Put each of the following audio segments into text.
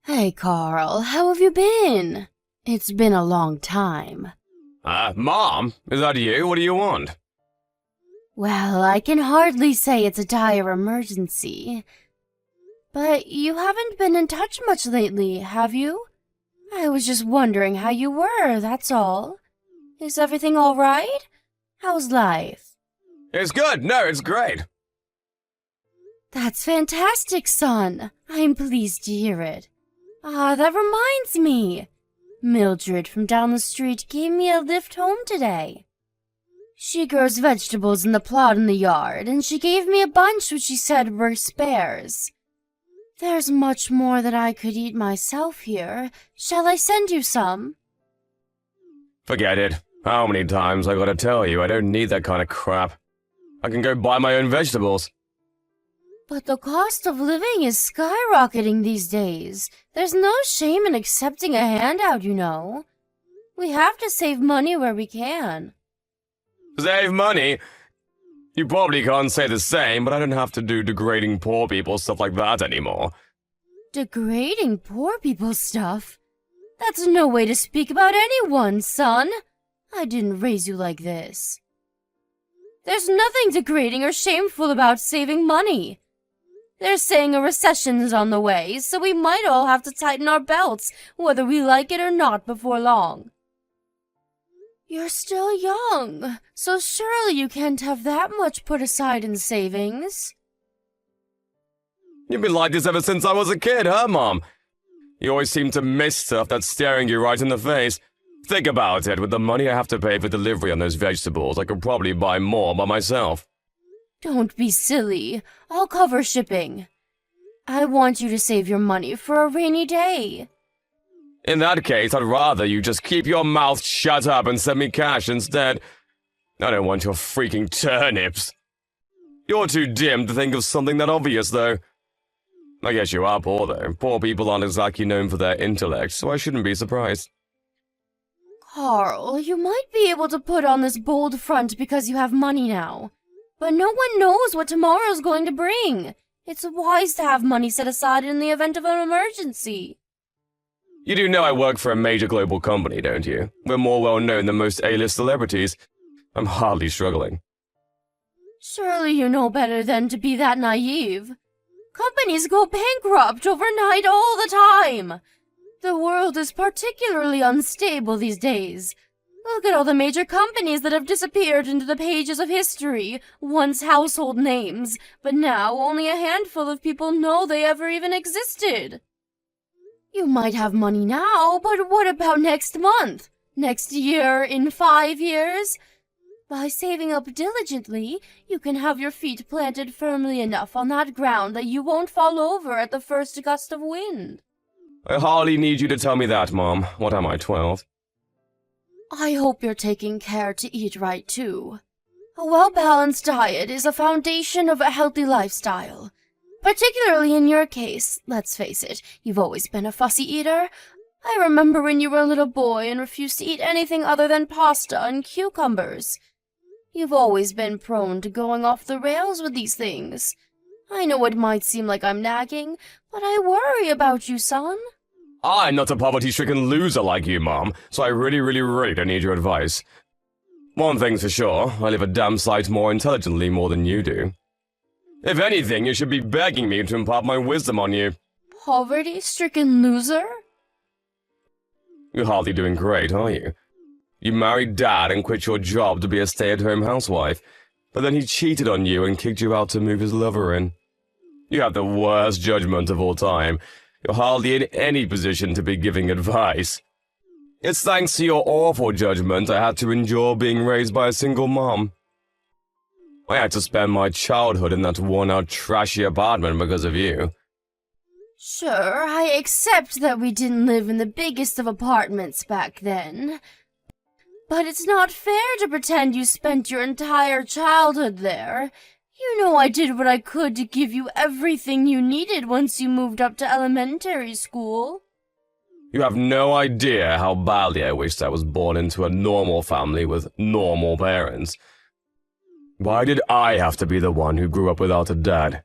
Hey, Carl, how have you been? It's been a long time. Mom? Is that you? What do you want? Well, I can hardly say it's a dire emergency. But you haven't been in touch much lately, have you? I was just wondering how you were, that's all. Is everything all right? How's life? It's good. No, it's great. That's fantastic, son. I'm pleased to hear it. That reminds me. Mildred from down the street gave me a lift home today. She grows vegetables in the plot in the yard, and she gave me a bunch which she said were spares. There's much more that I could eat myself here. Shall I send you some? Forget it. How many times I gotta tell you I don't need that kind of crap. I can go buy my own vegetables. But the cost of living is skyrocketing these days. There's no shame in accepting a handout, you know. We have to save money where we can. Save money? You probably can't say the same, but I don't have to do degrading poor people stuff like that anymore. Degrading poor people stuff? That's no way to speak about anyone, son. I didn't raise you like this. There's nothing degrading or shameful about saving money. They're saying a recession is on the way, so we might all have to tighten our belts, whether we like it or not, before long. You're still young, so surely you can't have that much put aside in savings. You've been like this ever since I was a kid, huh, Mom? You always seem to miss stuff that's staring you right in the face. Think about it, with the money I have to pay for delivery on those vegetables, I could probably buy more by myself. Don't be silly. I'll cover shipping. I want you to save your money for a rainy day. In that case, I'd rather you just keep your mouth shut up and send me cash instead. I don't want your freaking turnips. You're too dim to think of something that obvious, though. I guess you are poor, though. Poor people aren't exactly known for their intellect, so I shouldn't be surprised. Carl, you might be able to put on this bold front because you have money now. But no one knows what tomorrow's going to bring. It's wise to have money set aside in the event of an emergency. You do know I work for a major global company, don't you? We're more well-known than most A-list celebrities. I'm hardly struggling. Surely you know better than to be that naive. Companies go bankrupt overnight all the time. The world is particularly unstable these days. Look at all the major companies that have disappeared into the pages of history, once household names, but now only a handful of people know they ever even existed. You might have money now, but what about next month? Next year? In 5 years? By saving up diligently, you can have your feet planted firmly enough on that ground that you won't fall over at the first gust of wind. I hardly need you to tell me that, Mom. What am I, 12? I hope you're taking care to eat right, too. A well-balanced diet is a foundation of a healthy lifestyle. Particularly in your case, let's face it, you've always been a fussy eater. I remember when you were a little boy and refused to eat anything other than pasta and cucumbers. You've always been prone to going off the rails with these things. I know it might seem like I'm nagging, but I worry about you, son. I'm not a poverty-stricken loser like you, Mom, so I really don't need your advice. One thing's for sure, I live a damn sight more intelligently more than you do. If anything, you should be begging me to impart my wisdom on you. Poverty-stricken loser? You're hardly doing great, are you? You married Dad and quit your job to be a stay-at-home housewife, but then he cheated on you and kicked you out to move his lover in. You have the worst judgment of all time. You're hardly in any position to be giving advice. It's thanks to your awful judgment I had to endure being raised by a single mom. I had to spend my childhood in that worn-out, trashy apartment because of you. Sure, I accept that we didn't live in the biggest of apartments back then. But it's not fair to pretend you spent your entire childhood there. You know I did what I could to give you everything you needed once you moved up to elementary school. You have no idea how badly I wished I was born into a normal family with normal parents. Why did I have to be the one who grew up without a dad?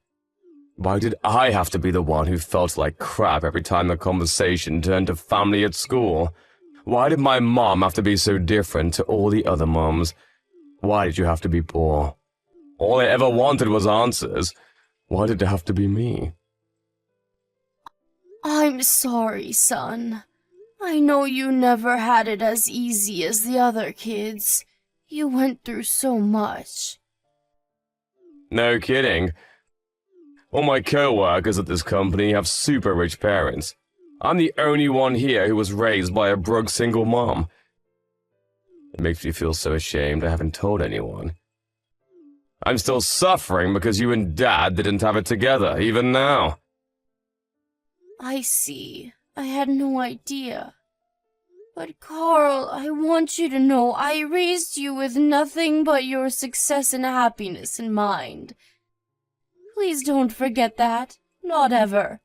Why did I have to be the one who felt like crap every time the conversation turned to family at school? Why did my mom have to be so different to all the other moms? Why did you have to be poor? All I ever wanted was answers. Why did it have to be me? I'm sorry, son. I know you never had it as easy as the other kids. You went through so much. No kidding. All my co-workers at this company have super rich parents. I'm the only one here who was raised by a broke single mom. It makes me feel so ashamed I haven't told anyone. I'm still suffering because you and Dad didn't have it together, even now. I see. I had no idea. But Carl, I want you to know I raised you with nothing but your success and happiness in mind. Please don't forget that. Not ever.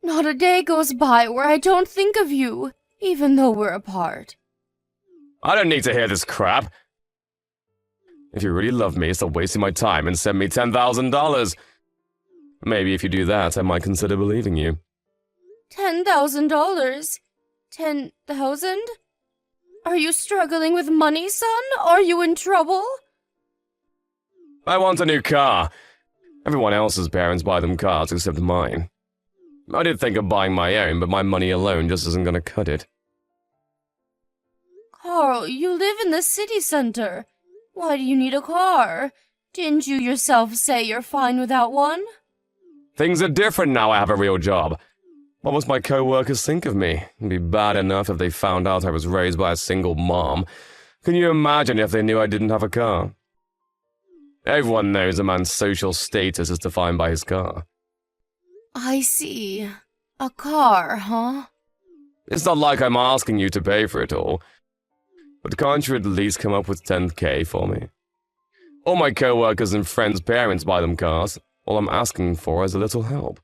Not a day goes by where I don't think of you, even though we're apart. I don't need to hear this crap. If you really love me, stop wasting my time and send me $10,000. Maybe if you do that, I might consider believing you. $10,000? 10,000? Are you struggling with money, son? Are you in trouble? I want a new car. Everyone else's parents buy them cars except mine. I did think of buying my own, but my money alone just isn't gonna cut it. Carl, you live in the city center. Why do you need a car? Didn't you yourself say you're fine without one? Things are different now I have a real job. What must my co-workers think of me? It'd be bad enough if they found out I was raised by a single mom. Can you imagine if they knew I didn't have a car? Everyone knows a man's social status is defined by his car. I see. A car, huh? It's not like I'm asking you to pay for it all. But can't you at least come up with $10K for me? All my co-workers and friends' parents buy them cars. All I'm asking for is a little help.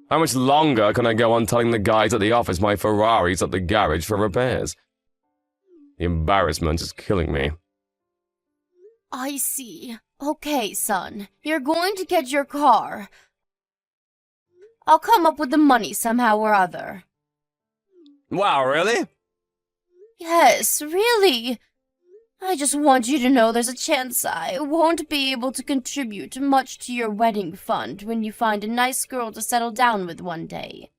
How much longer can I go on telling the guys at the office my Ferrari's at the garage for repairs? The embarrassment is killing me. I see. Okay, son. You're going to get your car. I'll come up with the money somehow or other. Wow, really? Yes, really. I just want you to know there's a chance I won't be able to contribute much to your wedding fund when you find a nice girl to settle down with one day.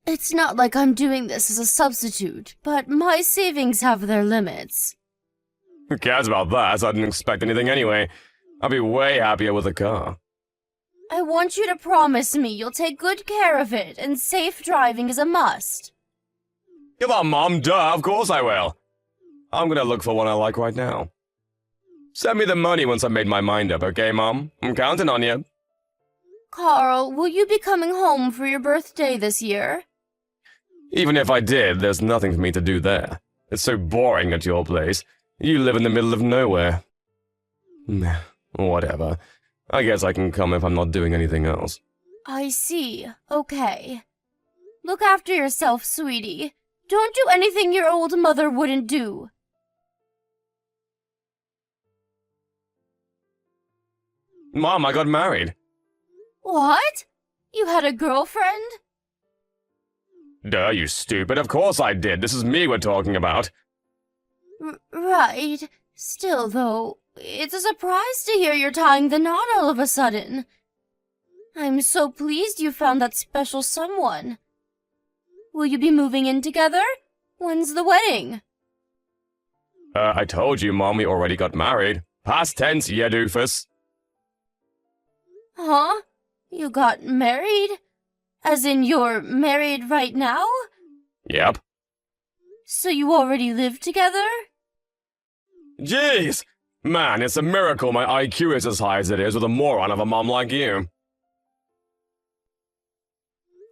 It's not like I'm doing this as a substitute, but my savings have their limits. Who cares about that? I didn't expect anything anyway. I'll be way happier with a car. I want you to promise me you'll take good care of it, and safe driving is a must. Come on, Mom, duh, of course I will. I'm gonna look for one I like right now. Send me the money once I've made my mind up, okay, Mom? I'm counting on you. Carl, will you be coming home for your birthday this year? Even if I did, there's nothing for me to do there. It's so boring at your place. You live in the middle of nowhere. Whatever. I guess I can come if I'm not doing anything else. I see. Okay. Look after yourself, sweetie. Don't do anything your old mother wouldn't do. Mom, I got married. What? You had a girlfriend? Duh, you stupid. Of course I did. This is me we're talking about. Right. Still, though, it's a surprise to hear you're tying the knot all of a sudden. I'm so pleased you found that special someone. Will you be moving in together? When's the wedding? I told you, Mom, we already got married. Past tense, ya doofus. Huh? You got married? As in you're married right now? Yep. So you already live together? Jeez! Man, it's a miracle my IQ is as high as it is with a moron of a mom like you.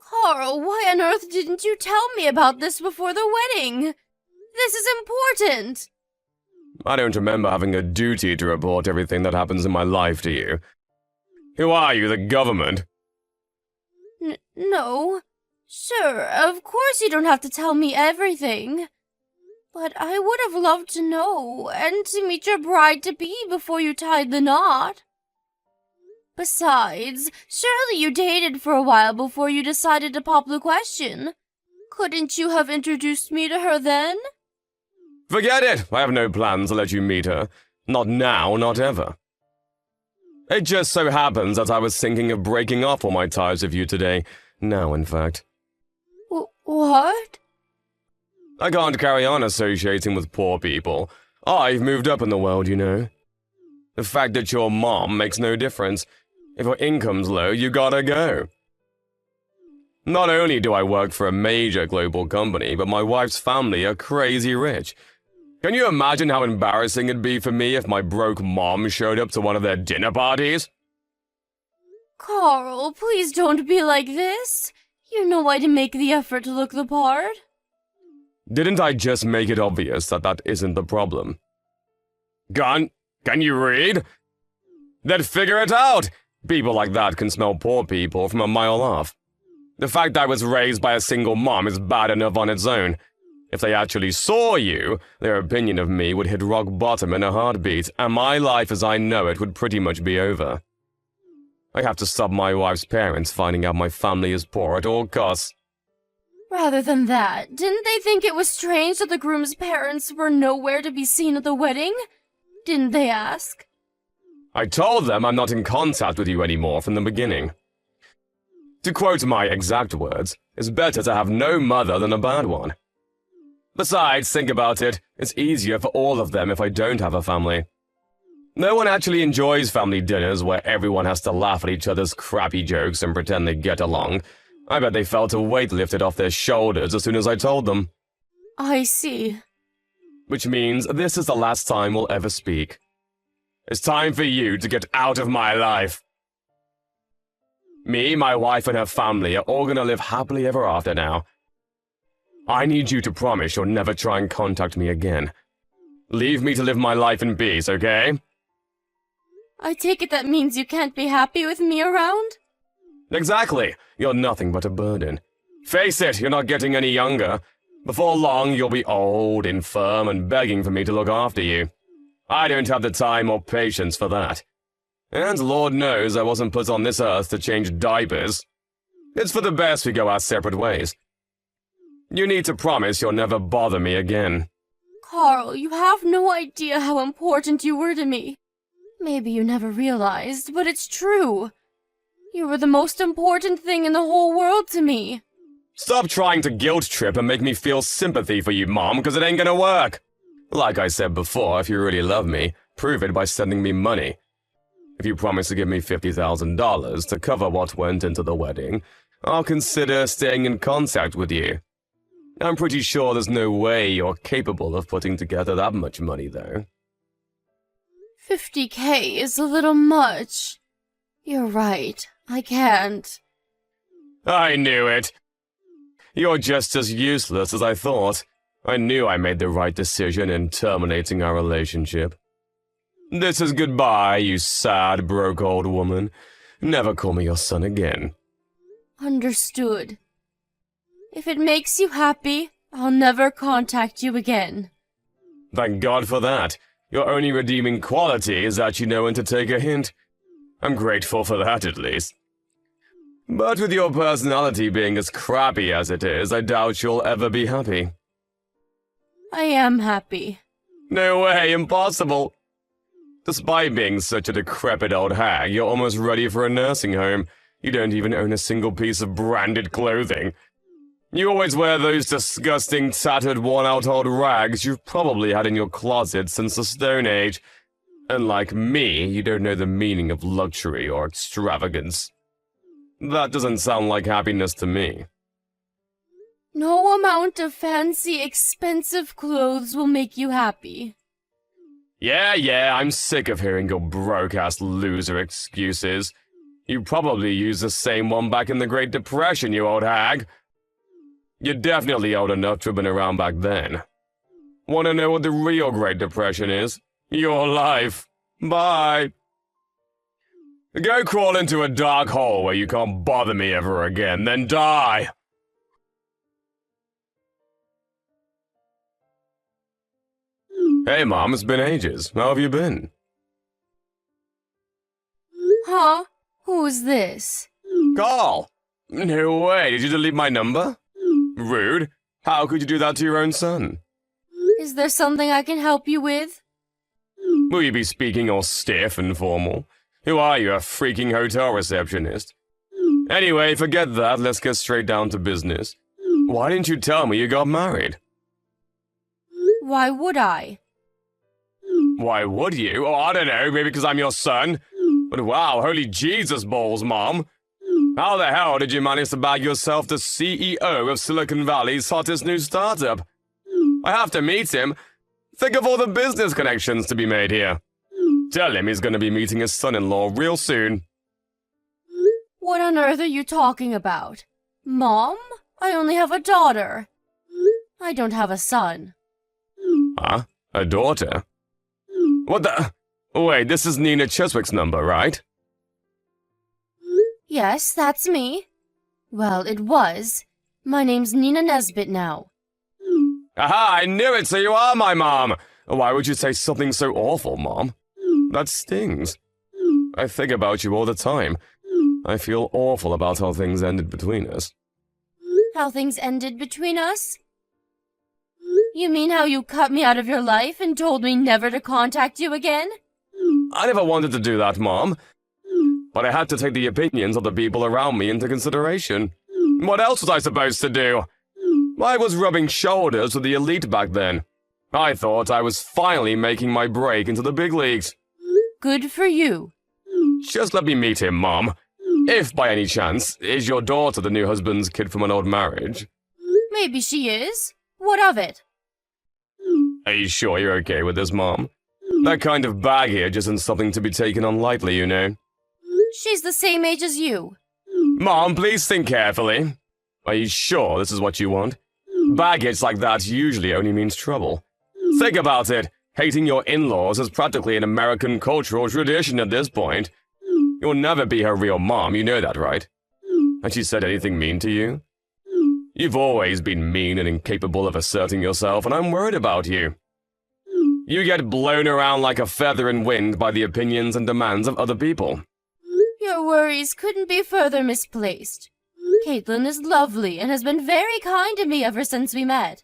Carl, why on earth didn't you tell me about this before the wedding? This is important. I don't remember having a duty to report everything that happens in my life to you. Who are you, the government? No. Sure, of course you don't have to tell me everything. But I would have loved to know, and to meet your bride-to-be before you tied the knot. Besides, surely you dated for a while before you decided to pop the question. Couldn't you have introduced me to her then? Forget it! I have no plans to let you meet her. Not now, not ever. It just so happens that I was thinking of breaking off all my ties with you today. Now, in fact. What? I can't carry on associating with poor people. I've moved up in the world, you know. The fact that you're mom makes no difference. If your income's low, you gotta go. Not only do I work for a major global company, but my wife's family are crazy rich. Can you imagine how embarrassing it'd be for me if my broke mom showed up to one of their dinner parties? Carl, please don't be like this. You know I'd make the effort to look the part. Didn't I just make it obvious that that isn't the problem? Can you read? Then figure it out! People like that can smell poor people from a mile off. The fact that I was raised by a single mom is bad enough on its own. If they actually saw you, their opinion of me would hit rock bottom in a heartbeat, and my life as I know it would pretty much be over. I have to stop my wife's parents finding out my family is poor at all costs. Rather than that, didn't they think it was strange that the groom's parents were nowhere to be seen at the wedding? Didn't they ask? I told them I'm not in contact with you anymore from the beginning. To quote my exact words, it's better to have no mother than a bad one. Besides, think about it, it's easier for all of them if I don't have a family. No one actually enjoys family dinners where everyone has to laugh at each other's crappy jokes and pretend they get along. I bet they felt a weight lifted off their shoulders as soon as I told them. I see. Which means this is the last time we'll ever speak. It's time for you to get out of my life. Me, my wife, and her family are all gonna live happily ever after now. I need you to promise you'll never try and contact me again. Leave me to live my life in peace, okay? I take it that means you can't be happy with me around? Exactly. You're nothing but a burden. Face it, you're not getting any younger. Before long, you'll be old, infirm, and begging for me to look after you. I don't have the time or patience for that. And Lord knows I wasn't put on this earth to change diapers. It's for the best we go our separate ways. You need to promise you'll never bother me again. Carl, you have no idea how important you were to me. Maybe you never realized, but it's true. You were the most important thing in the whole world to me. Stop trying to guilt trip and make me feel sympathy for you, Mom, because it ain't gonna work. Like I said before, if you really love me, prove it by sending me money. If you promise to give me $50,000 to cover what went into the wedding, I'll consider staying in contact with you. I'm pretty sure there's no way you're capable of putting together that much money, though. $50K is a little much. You're right, I can't. I knew it. You're just as useless as I thought. I knew I made the right decision in terminating our relationship. This is goodbye, you sad, broke old woman. Never call me your son again. Understood. If it makes you happy, I'll never contact you again. Thank God for that. Your only redeeming quality is that you know when to take a hint. I'm grateful for that, at least. But with your personality being as crappy as it is, I doubt you'll ever be happy. I am happy. No way, impossible. Despite being such a decrepit old hag, you're almost ready for a nursing home. You don't even own a single piece of branded clothing. You always wear those disgusting, tattered, worn-out old rags you've probably had in your closet since the Stone Age. And like me, you don't know the meaning of luxury or extravagance. That doesn't sound like happiness to me. No amount of fancy, expensive clothes will make you happy. Yeah, I'm sick of hearing your broke-ass loser excuses. You probably used the same one back in the Great Depression, you old hag. You're definitely old enough to have been around back then. Want to know what the real Great Depression is? Your life. Bye. Go crawl into a dark hole where you can't bother me ever again, then die. Hey, Mom, it's been ages. How have you been? Huh? Who's this? Carl! No way, did you delete my number? Rude. How could you do that to your own son? Is there something I can help you with? Will you be speaking all stiff and formal? Who are you, a freaking hotel receptionist? Anyway, forget that, let's get straight down to business. Why didn't you tell me you got married? Why would I? Why would you? Oh, I don't know, maybe because I'm your son? But wow, holy Jesus balls, Mom! How the hell did you manage to bag yourself the CEO of Silicon Valley's hottest new startup? I have to meet him. Think of all the business connections to be made here. Tell him he's going to be meeting his son-in-law real soon. What on earth are you talking about? Mom? I only have a daughter. I don't have a son. Huh? A daughter? What the? Wait, this is Nina Chiswick's number, right? Yes, that's me. Well, it was. My name's Nina Nesbitt now. Aha, I knew it, so you are my mom! Why would you say something so awful, Mom? That stings. I think about you all the time. I feel awful about how things ended between us. How things ended between us? You mean how you cut me out of your life and told me never to contact you again? I never wanted to do that, Mom. But I had to take the opinions of the people around me into consideration. What else was I supposed to do? I was rubbing shoulders with the elite back then. I thought I was finally making my break into the big leagues. Good for you. Just let me meet him, Mom. If, by any chance, is your daughter the new husband's kid from an old marriage? Maybe she is. What of it? Are you sure you're okay with this, Mom? That kind of baggage isn't something to be taken on lightly, you know. She's the same age as you. Mom, please think carefully. Are you sure this is what you want? Baggage like that usually only means trouble. Think about it. Hating your in-laws is practically an American cultural tradition at this point. You'll never be her real mom, you know that, right? Has she said anything mean to you? You've always been mean and incapable of asserting yourself, and I'm worried about you. You get blown around like a feather in wind by the opinions and demands of other people. Your worries couldn't be further misplaced. Caitlin is lovely and has been very kind to me ever since we met.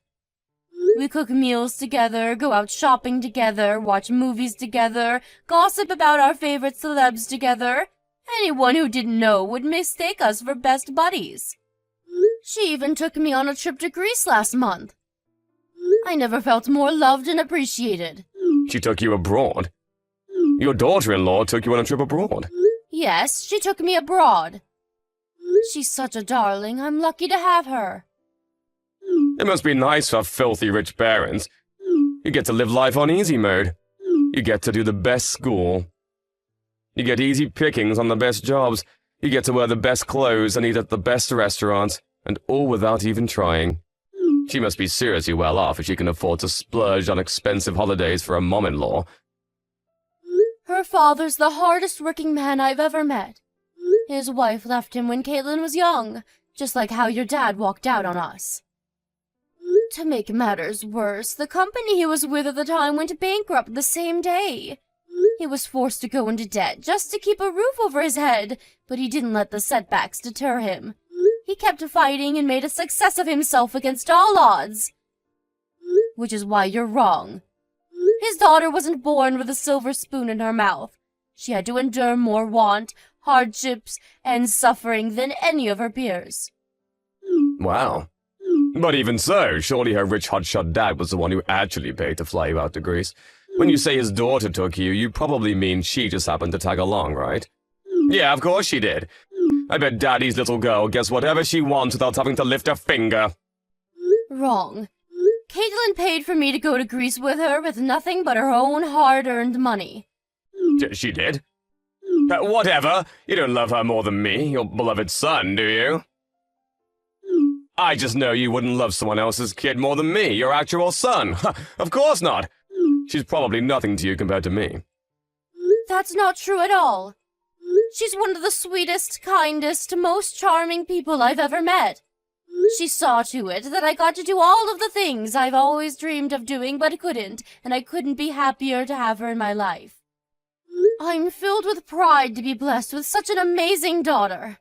We cook meals together, go out shopping together, watch movies together, gossip about our favorite celebs together. Anyone who didn't know would mistake us for best buddies. She even took me on a trip to Greece last month. I never felt more loved and appreciated. She took you abroad? Your daughter-in-law took you on a trip abroad? Yes, she took me abroad. She's such a darling. I'm lucky to have her. It must be nice for filthy rich parents. You get to live life on easy mode. You get to do the best school. You get easy pickings on the best jobs. You get to wear the best clothes and eat at the best restaurants, and all without even trying. She must be seriously well off if she can afford to splurge on expensive holidays for a mom-in-law. Her father's the hardest working man I've ever met. His wife left him when Caitlin was young, just like how your dad walked out on us. To make matters worse, the company he was with at the time went bankrupt the same day. He was forced to go into debt just to keep a roof over his head, but he didn't let the setbacks deter him. He kept fighting and made a success of himself against all odds. Which is why you're wrong. His daughter wasn't born with a silver spoon in her mouth. She had to endure more want, hardships, and suffering than any of her peers. Wow. But even so, surely her rich hotshot dad was the one who actually paid to fly you out to Greece. When you say his daughter took you, you probably mean she just happened to tag along, right? Yeah, of course she did. I bet Daddy's little girl gets whatever she wants without having to lift a finger. Wrong. Caitlin paid for me to go to Greece with her with nothing but her own hard-earned money. She did? Whatever. You don't love her more than me, your beloved son, do you? I just know you wouldn't love someone else's kid more than me, your actual son. Of course not. She's probably nothing to you compared to me. That's not true at all. She's one of the sweetest, kindest, most charming people I've ever met. She saw to it that I got to do all of the things I've always dreamed of doing but couldn't, and I couldn't be happier to have her in my life. I'm filled with pride to be blessed with such an amazing daughter.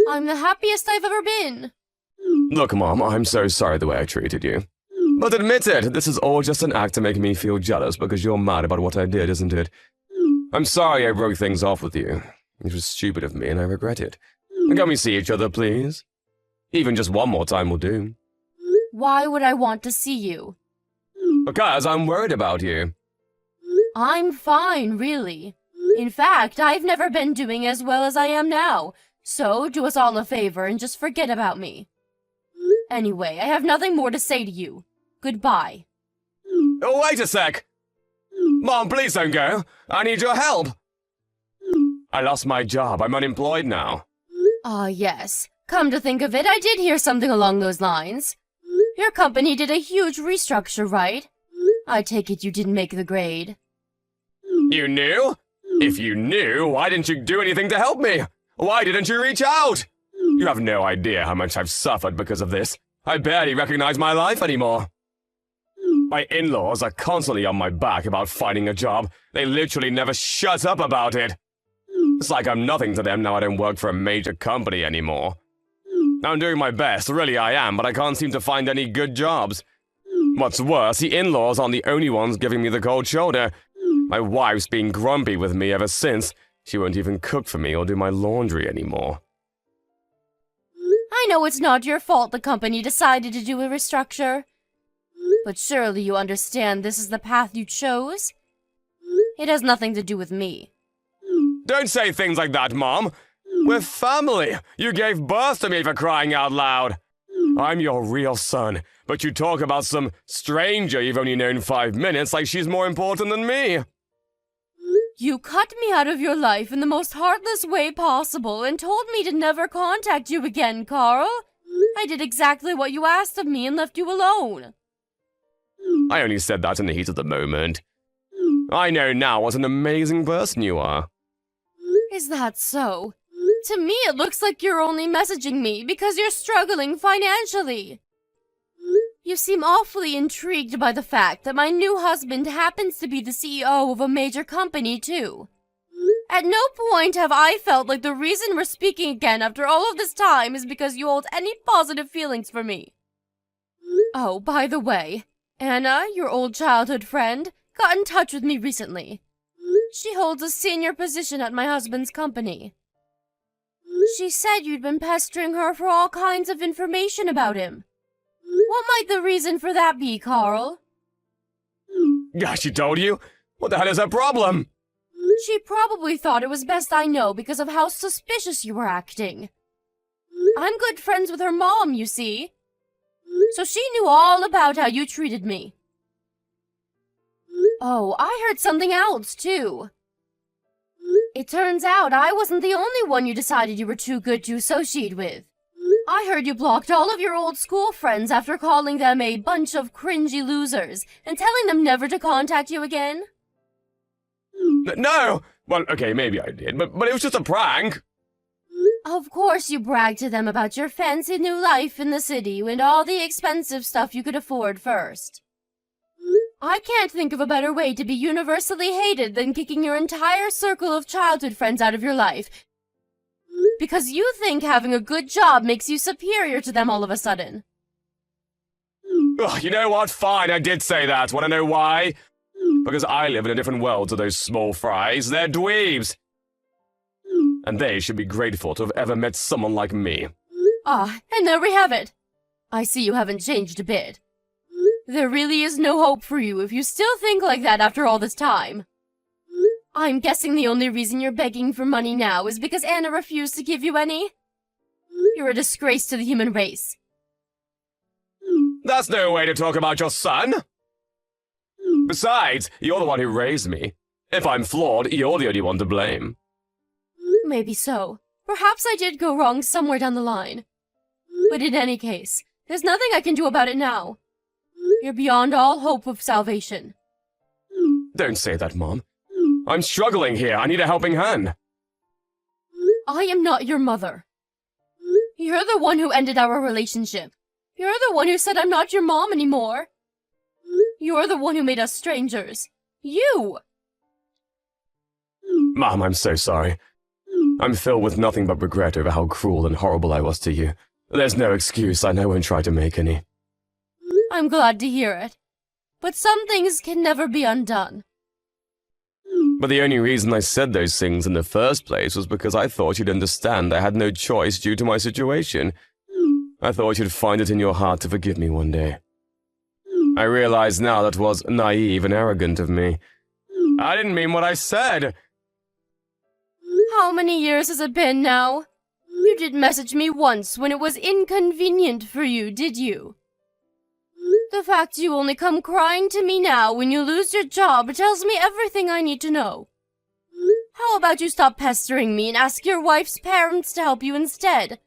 I'm the happiest I've ever been. Look, Mom, I'm so sorry the way I treated you. But admit it, this is all just an act to make me feel jealous because you're mad about what I did, isn't it? I'm sorry I broke things off with you. It was stupid of me and I regret it. Can we see each other, please? Even just one more time will do. Why would I want to see you? Because I'm worried about you. I'm fine, really. In fact, I've never been doing as well as I am now, so do us all a favor and just forget about me. Anyway, I have nothing more to say to you. Goodbye. Oh, wait a sec! Mom, please don't go. I need your help. I lost my job. I'm unemployed now. Ah, yes. Come to think of it, I did hear something along those lines. Your company did a huge restructure, right? I take it you didn't make the grade. You knew? If you knew, why didn't you do anything to help me? Why didn't you reach out? You have no idea how much I've suffered because of this. I barely recognize my life anymore. My in-laws are constantly on my back about finding a job. They literally never shut up about it. It's like I'm nothing to them now I don't work for a major company anymore. I'm doing my best, really I am, but I can't seem to find any good jobs. What's worse, the in-laws aren't the only ones giving me the cold shoulder. My wife's been grumpy with me ever since. She won't even cook for me or do my laundry anymore. I know it's not your fault the company decided to do a restructure. But surely you understand this is the path you chose? It has nothing to do with me. Don't say things like that, Mom. We're family. You gave birth to me for crying out loud. I'm your real son, but you talk about some stranger you've only known 5 minutes like she's more important than me. You cut me out of your life in the most heartless way possible and told me to never contact you again, Carl. I did exactly what you asked of me and left you alone. I only said that in the heat of the moment. I know now what an amazing person you are. Is that so? To me, it looks like you're only messaging me because you're struggling financially. You seem awfully intrigued by the fact that my new husband happens to be the CEO of a major company, too. At no point have I felt like the reason we're speaking again after all of this time is because you hold any positive feelings for me. Oh, by the way, Anna, your old childhood friend, got in touch with me recently. She holds a senior position at my husband's company. She said you'd been pestering her for all kinds of information about him. What might the reason for that be, Carl? Yeah, she told you? What the hell is her problem? She probably thought it was best I know because of how suspicious you were acting. I'm good friends with her mom, you see. So she knew all about how you treated me. Oh, I heard something else, too. It turns out I wasn't the only one you decided you were too good to associate with. I heard you blocked all of your old school friends after calling them a bunch of cringy losers and telling them never to contact you again. No! Well, okay, maybe I did, but it was just a prank. Of course you bragged to them about your fancy new life in the city and all the expensive stuff you could afford first. I can't think of a better way to be universally hated than kicking your entire circle of childhood friends out of your life because you think having a good job makes you superior to them all of a sudden. Ugh, you know what? Fine, I did say that. Want to know why? Because I live in a different world to those small fries. They're dweebs. And they should be grateful to have ever met someone like me. Ah, and there we have it. I see you haven't changed a bit. There really is no hope for you if you still think like that after all this time. I'm guessing the only reason you're begging for money now is because Anna refused to give you any? You're a disgrace to the human race. That's no way to talk about your son. Besides, you're the one who raised me. If I'm flawed, you're the only one to blame. Maybe so. Perhaps I did go wrong somewhere down the line. But in any case, there's nothing I can do about it now. You're beyond all hope of salvation. Don't say that, Mom. I'm struggling here. I need a helping hand. I am not your mother. You're the one who ended our relationship. You're the one who said I'm not your mom anymore. You're the one who made us strangers. You! Mom, I'm so sorry. I'm filled with nothing but regret over how cruel and horrible I was to you. There's no excuse, and I won't try to make any. I'm glad to hear it. But some things can never be undone. But the only reason I said those things in the first place was because I thought you'd understand I had no choice due to my situation. I thought you'd find it in your heart to forgive me one day. I realize now that was naive and arrogant of me. I didn't mean what I said! How many years has it been now? You didn't message me once when it was inconvenient for you, did you? The fact you only come crying to me now when you lose your job tells me everything I need to know. How about you stop pestering me and ask your wife's parents to help you instead?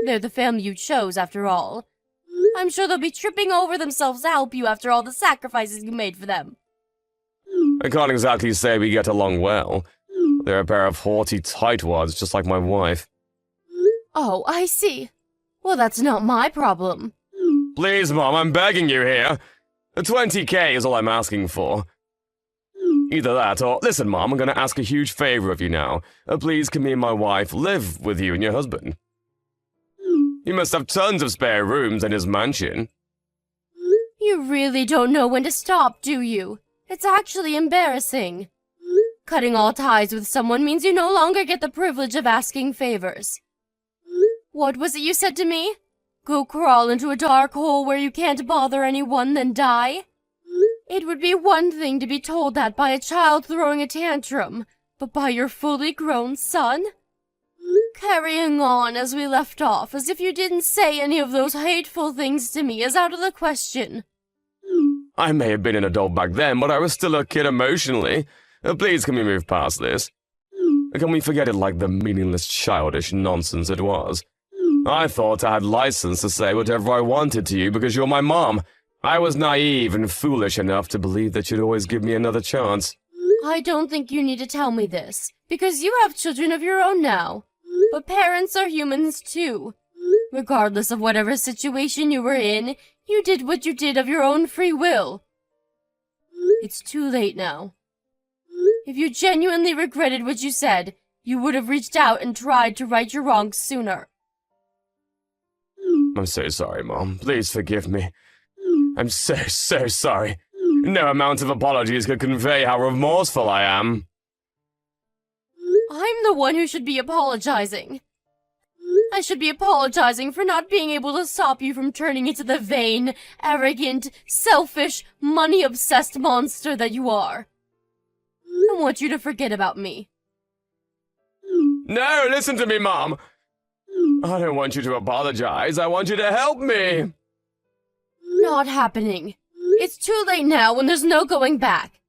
They're the family you chose, after all. I'm sure they'll be tripping over themselves to help you after all the sacrifices you made for them. I can't exactly say we get along well. They're a pair of haughty tightwads, just like my wife. Oh, I see. Well, that's not my problem. Please, Mom, I'm begging you here. 20K is all I'm asking for. Either that or... Listen, Mom, I'm gonna ask a huge favor of you now. Please, can me and my wife live with you and your husband? You must have tons of spare rooms in his mansion. You really don't know when to stop, do you? It's actually embarrassing. Cutting all ties with someone means you no longer get the privilege of asking favors. What was it you said to me? Go crawl into a dark hole where you can't bother anyone, then die? It would be one thing to be told that by a child throwing a tantrum, but by your fully grown son? Carrying on as we left off, as if you didn't say any of those hateful things to me, is out of the question. I may have been an adult back then, but I was still a kid emotionally. Please, can we move past this? Can we forget it like the meaningless, childish nonsense it was? I thought I had license to say whatever I wanted to you because you're my mom. I was naive and foolish enough to believe that you'd always give me another chance. I don't think you need to tell me this, because you have children of your own now. But parents are humans too. Regardless of whatever situation you were in, you did what you did of your own free will. It's too late now. If you genuinely regretted what you said, you would have reached out and tried to right your wrongs sooner. I'm so sorry, Mom. Please forgive me. I'm so sorry. No amount of apologies could convey how remorseful I am. I'm the one who should be apologizing. I should be apologizing for not being able to stop you from turning into the vain, arrogant, selfish, money-obsessed monster that you are. I want you to forget about me. No, listen to me, Mom. I don't want you to apologize. I want you to help me. Not happening. It's too late now when there's no going back.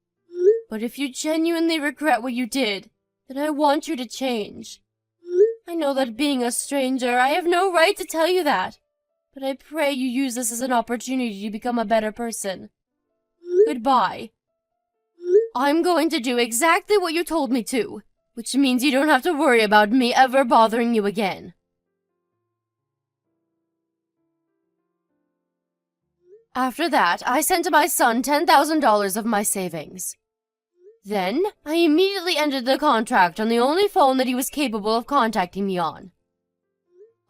But if you genuinely regret what you did, then I want you to change. I know that being a stranger, I have no right to tell you that. But I pray you use this as an opportunity to become a better person. Goodbye. I'm going to do exactly what you told me to, which means you don't have to worry about me ever bothering you again. After that, I sent my son $10,000 of my savings. Then, I immediately ended the contract on the only phone that he was capable of contacting me on.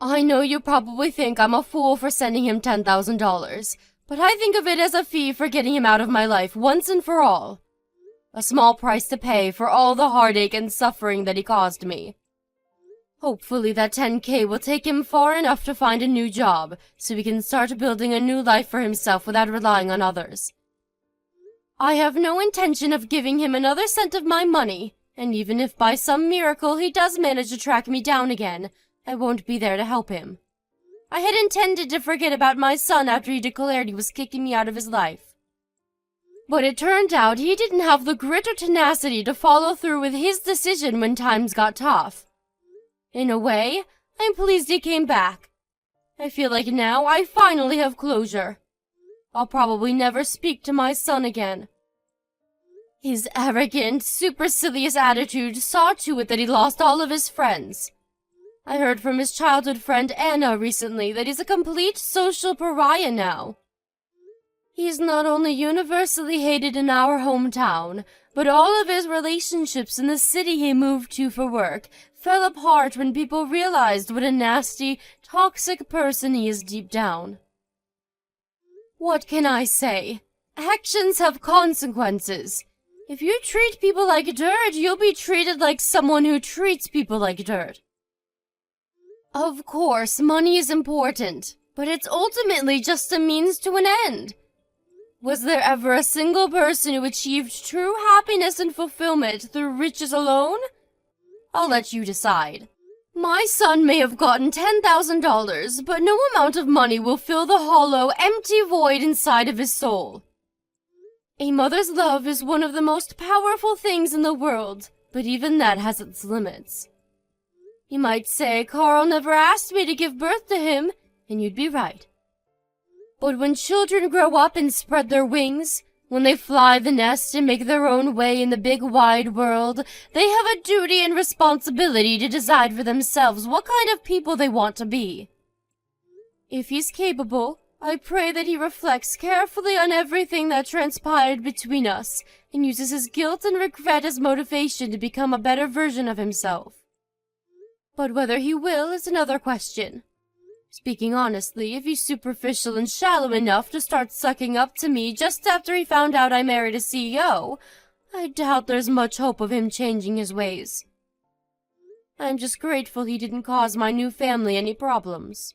I know you probably think I'm a fool for sending him $10,000, but I think of it as a fee for getting him out of my life once and for all. A small price to pay for all the heartache and suffering that he caused me. Hopefully that 10K will take him far enough to find a new job, so he can start building a new life for himself without relying on others. I have no intention of giving him another cent of my money, and even if by some miracle he does manage to track me down again, I won't be there to help him. I had intended to forget about my son after he declared he was kicking me out of his life. But it turned out he didn't have the grit or tenacity to follow through with his decision when times got tough. In a way, I'm pleased he came back. I feel like now I finally have closure. I'll probably never speak to my son again. His arrogant, supercilious attitude saw to it that he lost all of his friends. I heard from his childhood friend Anna recently that he's a complete social pariah now. He's not only universally hated in our hometown, But all of his relationships in the city he moved to for work fell apart when people realized what a nasty, toxic person he is deep down. What can I say? Actions have consequences. If you treat people like dirt, you'll be treated like someone who treats people like dirt. Of course, money is important, but it's ultimately just a means to an end. Was there ever a single person who achieved true happiness and fulfillment through riches alone? I'll let you decide. My son may have gotten $10,000, but no amount of money will fill the hollow, empty void inside of his soul. A mother's love is one of the most powerful things in the world, but even that has its limits. You might say Carl never asked me to give birth to him, and you'd be right. But when children grow up and spread their wings, when they fly the nest and make their own way in the big wide world, they have a duty and responsibility to decide for themselves what kind of people they want to be. If he's capable, I pray that he reflects carefully on everything that transpired between us and uses his guilt and regret as motivation to become a better version of himself. But whether he will is another question. Speaking honestly, if he's superficial and shallow enough to start sucking up to me just after he found out I married a CEO, I doubt there's much hope of him changing his ways. I'm just grateful he didn't cause my new family any problems.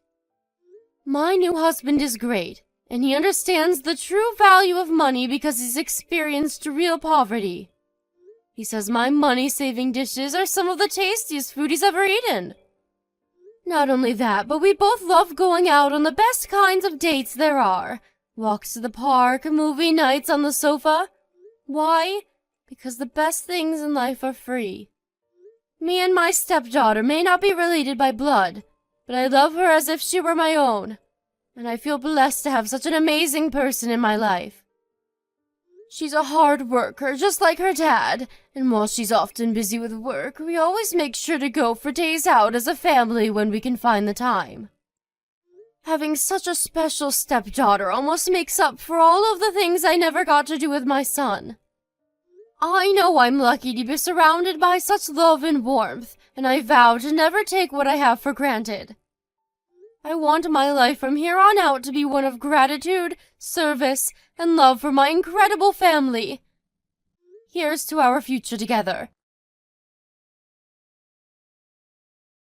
My new husband is great, and he understands the true value of money because he's experienced real poverty. He says my money-saving dishes are some of the tastiest food he's ever eaten. Not only that, but we both love going out on the best kinds of dates there are. Walks to the park, movie nights on the sofa. Why? Because the best things in life are free. Me and my stepdaughter may not be related by blood, but I love her as if she were my own, and I feel blessed to have such an amazing person in my life. She's a hard worker, just like her dad, and while she's often busy with work, we always make sure to go for days out as a family when we can find the time. Having such a special stepdaughter almost makes up for all of the things I never got to do with my son. I know I'm lucky to be surrounded by such love and warmth, and I vow to never take what I have for granted. I want my life from here on out to be one of gratitude, service, and love for my incredible family. Here's to our future together.